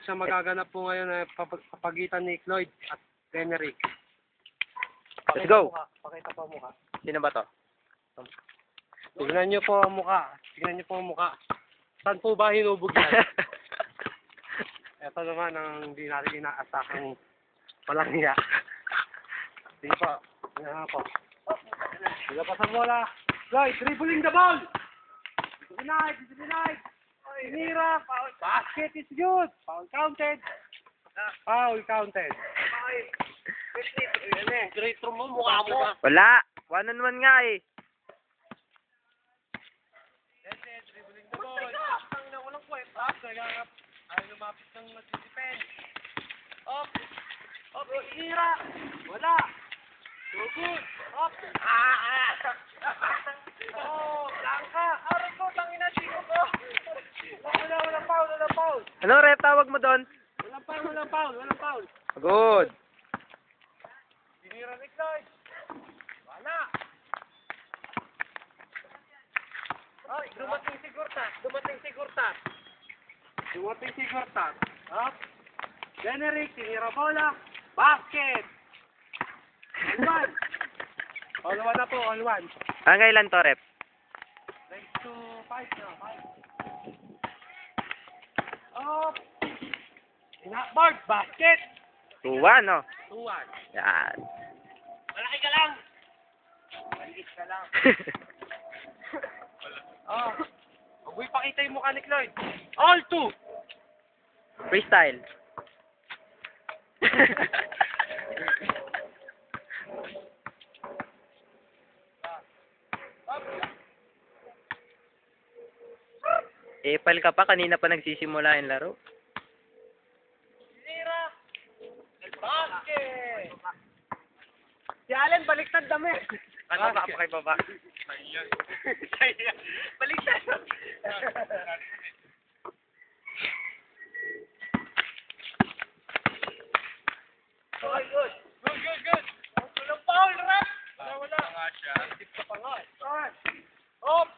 Siya magaganap po ngayon na papagitan ni Cloyd at Benerick. Let's go! Pakita po ang mukha. Sino ba to? Tignan niyo po ang mukha. Tignan niyo po ang mukha. Saan po ba hinubog yan? Ito naman ang hindi natin inaasahang walang hiya. Sige po. Yan po. Lapasan mo na. Cloyd, dribbling the ball! Denied! Denied! Tinira! Basket is good! Foul counted! Foul counted! Straight through mo, mukha mo! Wala! 1-on-1 nga eh. Dribbling the ball! Walang kwenta! Ayaw lumapit ng nag-defense! Up! Up! Tinira! Wala! So good! Up! Oh! Langka! Aray ko! Tangina dito ko! Walang foul! Walang foul! Ano ref tawag mo doon? Walang foul! Walang foul! Walang foul! Good! Tinira ni Cloyd! Wala! Ay! Dumating si Gortat! Dumating si Gortat! Dumating si Gortat! Up! Benerick! Tinira bola! Basket! All one! All one na po! All one! Hanggang ilan to ref? Next to 5 na. 5. Up! Inakboard! Basket! 2-1 no? 2-1. Yan. Malaki ka lang! Maliit ka lang. Oh. Huwag mo ipakita yung mukha ni Cloyd. All 2! Freestyle. Epal ka pa, kanina pa nagsisimula yung laro. Lira! Basket! Si Allen, baliktad dami. Ano ba pa kay baba? Baliktad. Okay, good. Good. Walang foul, ref! Wala. Tip ka pa nga. Up!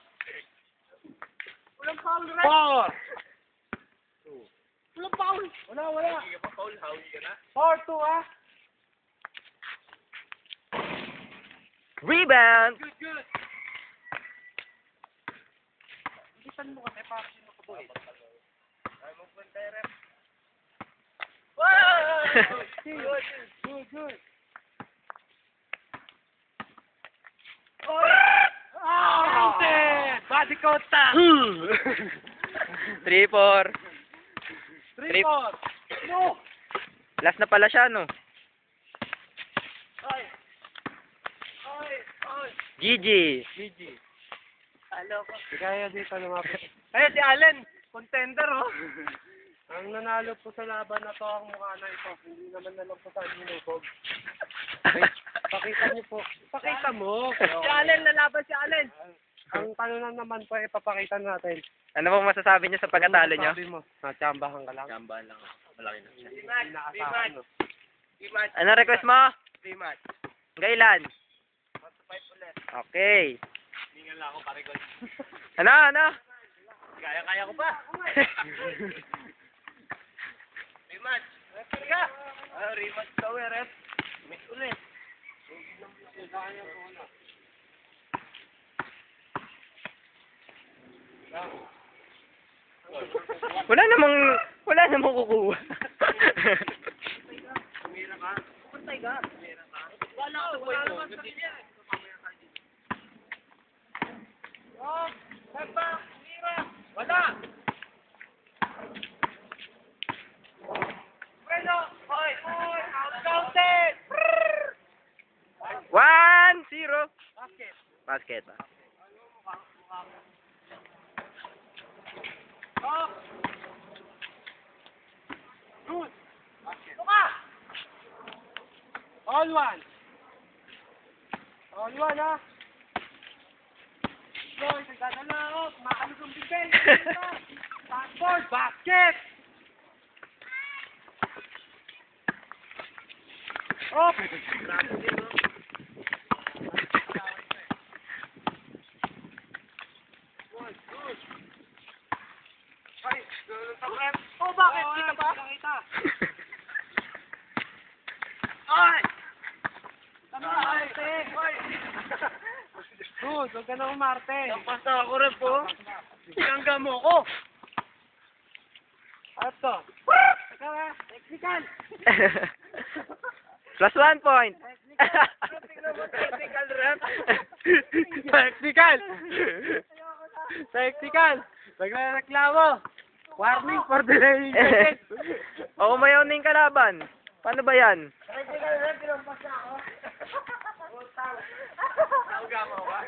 Walang foul, ref! 4! Walang foul! Wala. Hindi ka pa foul, house ka na? 4-2, ha? Rebound! Good. Bilisan mo kasi para sino ka boy. Ay, magpunta yung ref. Wow! Good. Counted! Body contact! 3-4. 3-4. No! Last na pala siya, no? Ay! GG. Halo ko. Kaya dito lumapit. Ay, si Allen! Contender, oh! Ang nanalo po sa laban na to ang mukha na ito. Hindi naman nalang po sa hinubog. Pakita niyo po. Pakita mo. Si Allen, lalaban si Allen. Ang tanong naman po, ipapakita natin. Ano pong masasabi niyo sa pagkatalo niyo? Sabi mo, natsambahan ka lang. Chambahan lang. Malaki na siya. Inaasahan, no? Ano request mo? Rematch. Gailan? 1-5 ulit. Okay. Hingan lang ako, pare ko. Ano? Kaya ko pa. Rematch. Rematch ka. Rematch daw eh, ref. Rematch ulit. Wala namang kukuha. Tumira ka. Puntay ka. Wala naman sa kanya. Oh, Pepa, tumira. Wala. Bueno, out-counted. 1-0. Basket ba? Oh. Good. Luka. All one, ha? So, nagdadala, oh. Makalog ang bigay. Backboard, basket. Oh. Ay, oh, bakit? Kita ba? mood. Huwag ka na umarte. Napasa ako rin po. Sinangga mo ko. At to. Ikaw technical. Plus 1 point. Technical rep. Technical. Technical. Nagreklamo. Warning for delaying second. O umayaw na yung kalaban. Paano ba yan? Technical rep, pinampas na ako. Nauga mo ba?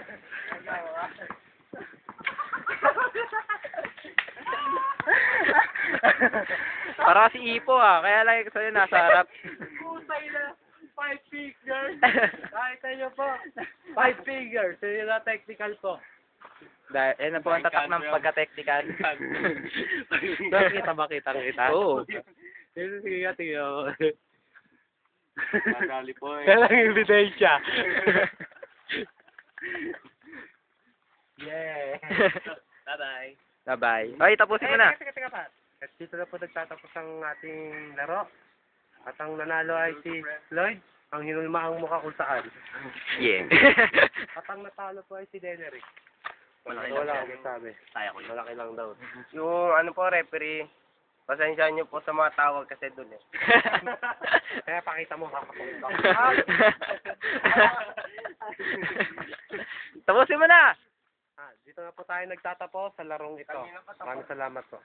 Para si Ipo kaya lang sa'yo nasa harap. Putay na. 5 figures. Kahit nyo po. 5 figures. Yun na technical po. Dahil, yan na po ang tatak ng pagka-technical. Kita ba? Kita? Oo. Sige nga, tingnan mo. Nagali po eh. Kailang ebidensya. Yeah. Bye-bye. Bye-bye. Okay, tapusin mo na. Teka pa. At dito na po nagtatapos ang ating laro. At ang nanalo ay si Lloyd. Ang hinulma ang mukha kung saan. Yeah. At ang natalo po ay si Denerick. Malaki Wala lang akong sabi. Kaya ko yun. Malaki lang daw. Yung ano po, referee, pasensya nyo po sa mga tawag kasi dun eh. Kaya pakita mo kakapunta. Tapusin mo na. Dito na po tayo nagtatapos sa larong ito. Maraming salamat po.